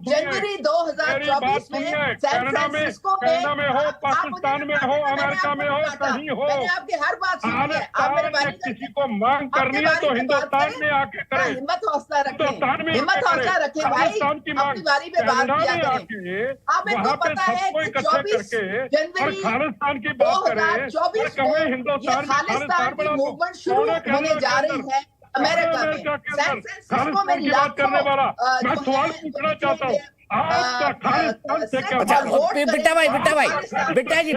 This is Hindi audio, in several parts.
जनवरी 2024 में सैन फ्रांसिस्को कनाडा में हो, पाकिस्तान में हो, अमेरिका में हो, कहीं हो, मैंने आपकी हर बात सुनी है। आप मेरे बारे में किसी को मांग करनी है तो हिंदुस्तान में आके करें, हिम्मत हौसला रखें, हिम्मत हौसला रखें भाई, अपनी बारी में बात किया करें। आप इनको पता है कि 24 जनवरी खालिस्तान की बात करें, 2024 में ये खालिस्तान की मूवमेंट शुरू होने जा रही है अमेरिका में, सैन फ्रांसिस्को में लाखों मैं सवाल पूछना चाहता हूँ आपका खालिस्तान से क्या? बिट्टा जी,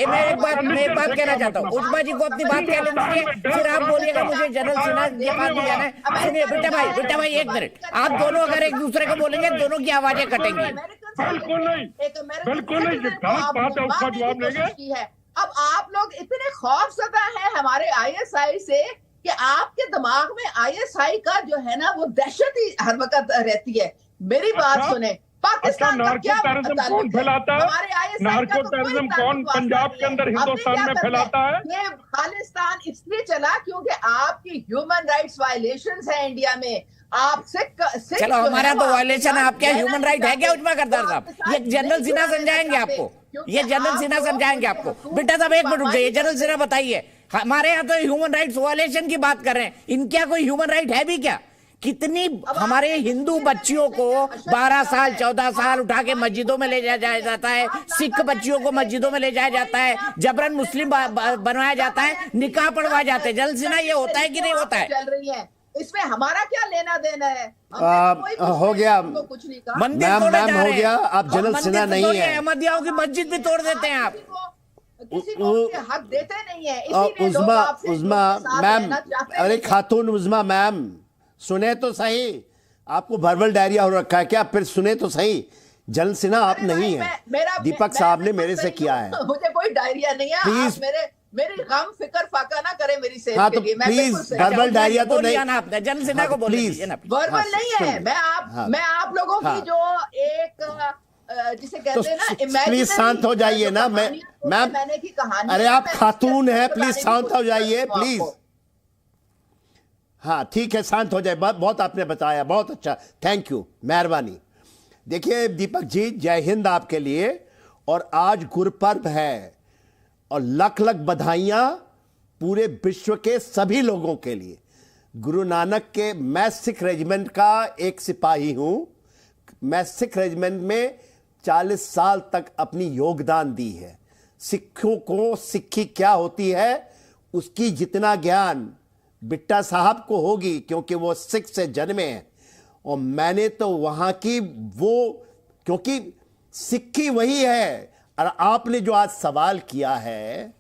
मैं एक बात कहना चाहता हूँ। उस्मा जी को अपनी बात कहने दीजिए, फिर आप बोलिएगा मुझे जनरल सिन्हा के पास भी जाना है। सुनिए बिट्टा भाई 1 मिनट, आप दोनों अगर एक दूसरे को बोलेंगे दोनों की आवाजें कटेंगी। बिल्कुल नहीं, बात है उसका जवाब लेंगे। अब आप लोग इतने खौफजदा हैं हमारे आईएसआई से कि आपके दिमाग में आईएसआई का जो है ना वो दहशत ही हर वक्त रहती है। मेरी बात सुने, पाकिस्तान का क्या कौन फैलाता है? नार्को टेररिज्म कौन पंजाब के अंदर हिंदुस्तान में फैलाता है? ये खालिस्तान इसलिए चला क्योंकि आपकी ह्यूमन राइट्स वायलेशंस है इंडिया में। आप सिख चलो हमारा तो वायलेशन है, आपके ह्यूमन राइट है क्या उस्मा करदार साहब? ये जनरल सिन्हा समझाएंगे आपको, ये जनरल सिन्हा समझाएंगे आपको। बेटा साहब 1 मिनट रुक जाइए, जनरल सिन्हा बताइए, हमारे यहाँ तो ह्यूमन राइट्स वायलेशन की बात कर रहे हैं, इनके यहाँ कोई ह्यूमन राइट है भी क्या? कितनी हमारे हिंदू बच्चियों को 12 साल 14 साल उठा के मस्जिदों में ले जाया जाता है, सिख बच्चियों को मस्जिदों में ले जाया जाता है, जबरन मुस्लिम बनवाया जाता है, निकाह पढ़वाया जाता है। जनरल सिन्हा ये होता है कि नहीं होता है? चल रही है, इसमें हमारा क्या लेना देना है? हो गया कुछ नहीं कहा, मंदिर हो गया। आप जनरल सिन्हा नहीं है, अहमदियाओं की मस्जिद भी तोड़ देते हैं आप, किसी को हक देते नहीं है। उस्मा मैम, अरे खातून उस्मा मैम सुने तो सही, आपको वर्बल डायरिया हो रखा है क्या? फिर सुने तो सही, जनरल सिन्हा आप नहीं है, दीपक साहब ने मेरे से किया है। मुझे कोई डायरिया नहीं है, प्लीज मेरी गम फिक्र फाका ना करे मेरी सेहत हाँ, के तो लिए। प्लीज वर्बल डायरिया तो नहीं, जनरल सिन्हा को प्लीज वर्बल नहीं है। मैं आप लोगों की जो एक जिसे कहते हैं ना, प्लीज शांत हो जाइए ना। मैम की कहानी, अरे आप खातून है, प्लीज शांत हो जाइए प्लीज। हाँ ठीक है, शांत हो जाए। बहुत आपने बताया, बहुत अच्छा, थैंक यू, मेहरबानी। देखिए दीपक जी, जय हिंद आपके लिए। और आज गुरुपर्व है और लख लख बधाइयाँ पूरे विश्व के सभी लोगों के लिए। गुरु नानक के, मैं सिख रेजिमेंट का एक सिपाही हूँ। मैं सिख रेजिमेंट में 40 साल तक अपनी योगदान दी है। सिखों को सिक्खी क्या होती है उसकी जितना ज्ञान बिट्टा साहब को होगी, क्योंकि वो सिख से जन्मे हैं। और मैंने तो वहाँ की वो, क्योंकि सिक्खी वही है। और आपने जो आज सवाल किया है,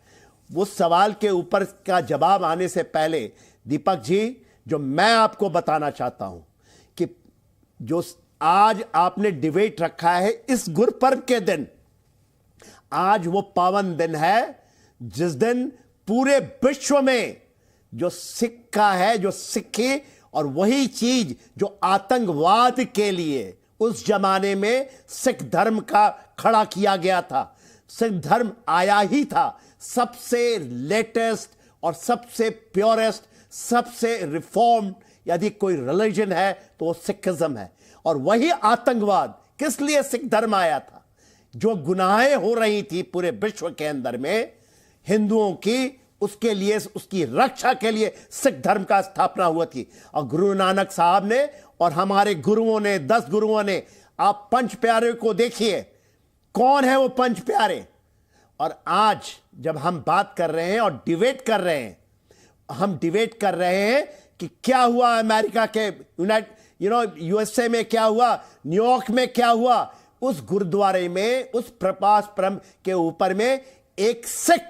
वो सवाल के ऊपर का जवाब आने से पहले दीपक जी, जो मैं आपको बताना चाहता हूँ कि जो आज आपने डिबेट रखा है इस गुरुपर्व के दिन, आज वो पावन दिन है जिस दिन पूरे विश्व में जो सिक्का है, जो सिक्के, और वही चीज जो आतंकवाद के लिए उस जमाने में सिख धर्म का खड़ा किया गया था। सिख धर्म आया ही था सबसे लेटेस्ट और सबसे प्योरेस्ट, सबसे रिफॉर्म्ड, यदि कोई रिलीजन है तो वो सिखिज्म है। और वही आतंकवाद किस लिए सिख धर्म आया था? जो गुनाहें हो रही थी पूरे विश्व के अंदर में हिंदुओं की, उसके लिए, उसकी रक्षा के लिए सिख धर्म का स्थापना हुआ थी। और गुरु नानक साहब ने और हमारे गुरुओं ने, 10 गुरुओं ने, आप पंच प्यारे को देखिए, कौन है वो पंच प्यारे। और आज जब हम बात कर रहे हैं और डिबेट कर रहे हैं, हम डिबेट कर रहे हैं कि क्या हुआ अमेरिका के यूएसए में, क्या हुआ न्यूयॉर्क में, क्या हुआ उस गुरुद्वारे में, उस प्रकाश परम के ऊपर में एक सिख,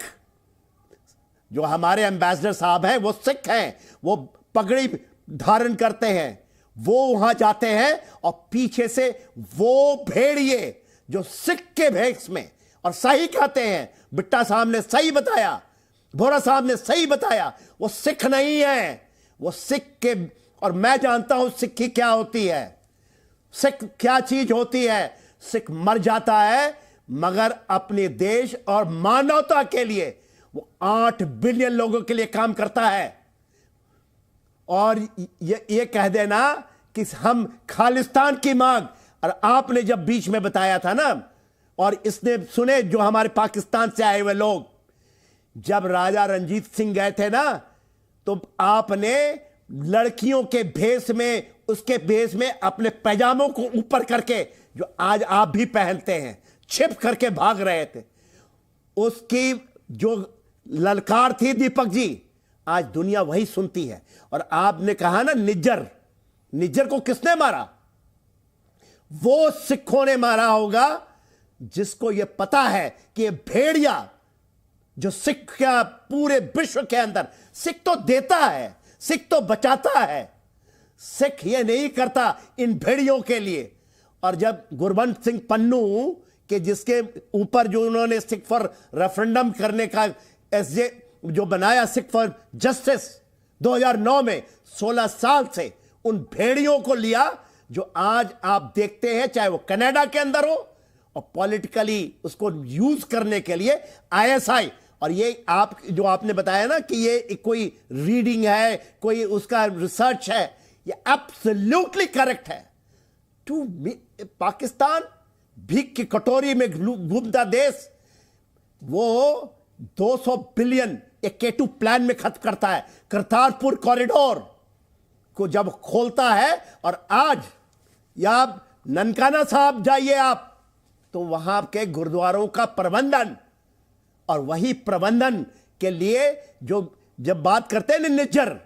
जो हमारे एम्बेसडर साहब हैं वो सिख हैं, वो पगड़ी धारण करते हैं, वो वहां जाते हैं और पीछे से वो भेड़िए जो सिख के भेष में, और सही कहते हैं, बिट्टा साहब ने सही बताया, भोरा साहब ने सही बताया, वो सिख नहीं है, वो सिख के। और मैं जानता हूं सिक्खी क्या होती है, सिख क्या चीज होती है। सिख मर जाता है मगर अपने देश और मानवता के लिए वो 8 बिलियन लोगों के लिए काम करता है। और ये कह देना कि हम खालिस्तान की मांग, और आपने जब बीच में बताया था ना, और इसने सुने जो हमारे पाकिस्तान से आए हुए लोग, जब राजा रंजीत सिंह गए थे ना, तो आपने लड़कियों के भेष में, उसके भेष में अपने पैजामों को ऊपर करके, जो आज आप भी पहनते हैं, छिप करके भाग रहे थे। उसकी जो ललकार थी दीपक जी, आज दुनिया वही सुनती है। और आपने कहा ना निज्जर को किसने मारा? वो सिखों ने मारा होगा, जिसको यह पता है कि ये भेड़िया जो सिख का पूरे विश्व के अंदर, सिख तो देता है, सिख तो बचाता है, सिख ये नहीं करता इन भेड़ियों के लिए। और जब गुरबंत सिंह पन्नू के, जिसके ऊपर जो उन्होंने सिख फॉर रेफरेंडम करने का एसजे जो बनाया, सिख फॉर जस्टिस 2009 में, 16 साल से उन भेड़ियों को लिया, जो आज आप देखते हैं, चाहे वो कनाडा के अंदर हो, और पॉलिटिकली उसको यूज करने के लिए आईएसआई। और ये आप जो आपने बताया ना कि ये कोई रीडिंग है, कोई उसका रिसर्च है, ये एब्सोल्युटली करेक्ट है। टू पाकिस्तान भीख की कटोरी में घूमता देश, वो 200 बिलियन एक K2 प्लान में खत्म करता है। करतारपुर कॉरिडोर को जब खोलता है, और आज या ननकाना साहब जाइए आप, तो वहां के गुरुद्वारों का प्रबंधन, और वही प्रबंधन के लिए जो जब बात करते हैं निज्जर,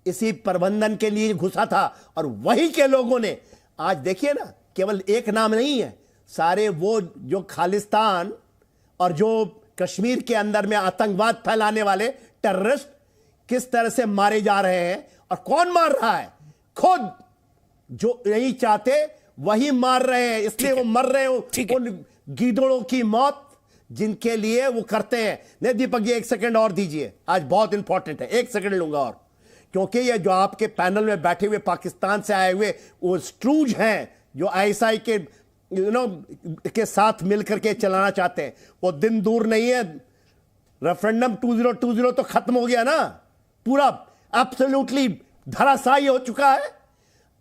इसी प्रबंधन के लिए घुसा था। और वही के लोगों ने आज देखिए ना, केवल एक नाम नहीं है, सारे वो जो खालिस्तान और जो कश्मीर के अंदर में आतंकवाद फैलाने वाले टेररिस्ट किस तरह से मारे जा रहे हैं। और कौन मार रहा है? खुद जो नहीं चाहते वही मार रहे हैं, इसलिए वो मर रहे हो उन गीदड़ों की मौत जिनके लिए वो करते हैं। नहीं दीपक जी, 1 सेकंड और दीजिए, आज बहुत इंपॉर्टेंट है, 1 सेकंड लूंगा और, क्योंकि ये जो आपके पैनल में बैठे हुए पाकिस्तान से आए हुए वो स्ट्रूज हैं, जो आईएसआई के के साथ मिलकर के चलाना चाहते हैं, वो दिन दूर नहीं है। रेफरेंडम 2020 तो खत्म हो गया ना, पूरा एब्सोल्युटली धराशायी हो चुका है।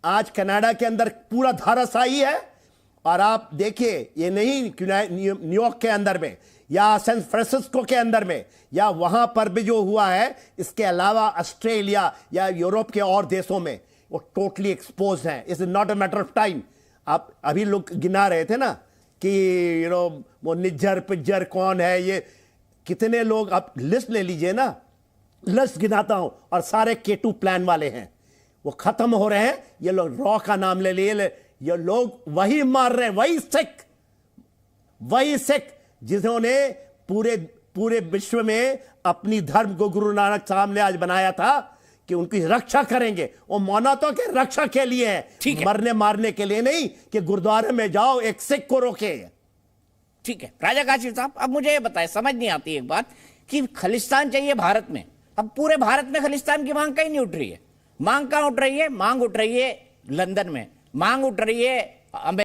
आज कनाडा के अंदर पूरा धराशायी है। और आप देखिए, ये नहीं न्यूयॉर्क के अंदर में या सैन फ्रांसिस्को के अंदर में या वहां पर भी जो हुआ है, इसके अलावा ऑस्ट्रेलिया या यूरोप के और देशों में वो टोटली एक्सपोज हैं। It's not a matter of time. आप अभी लोग गिना रहे थे ना कि वो निज्जर पिज्जर कौन है, ये कितने लोग, आप लिस्ट ले लीजिए ना, लिस्ट गिनाता हूं, और सारे K2 प्लान वाले हैं, वो खत्म हो रहे हैं। ये लोग रॉ का नाम ले लिए, ये लोग वही मार रहे हैं, वही सिख जिन्होंने पूरे विश्व में अपनी धर्म को गुरु नानक साहब ने आज बनाया था कि उनकी रक्षा करेंगे। वो मौनातों के रक्षा के लिए है, मरने मारने के लिए नहीं कि गुरुद्वारे में जाओ एक सिख को रोके। ठीक है राजा काशिफ साहब, अब मुझे ये बताएं, समझ नहीं आती एक बात कि खलिस्तान चाहिए भारत में, अब पूरे भारत में खलिस्तान की मांग कहीं नहीं उठ रही है। मांग कहां उठ रही है? मांग उठ रही है लंदन में, मांग उठ रही है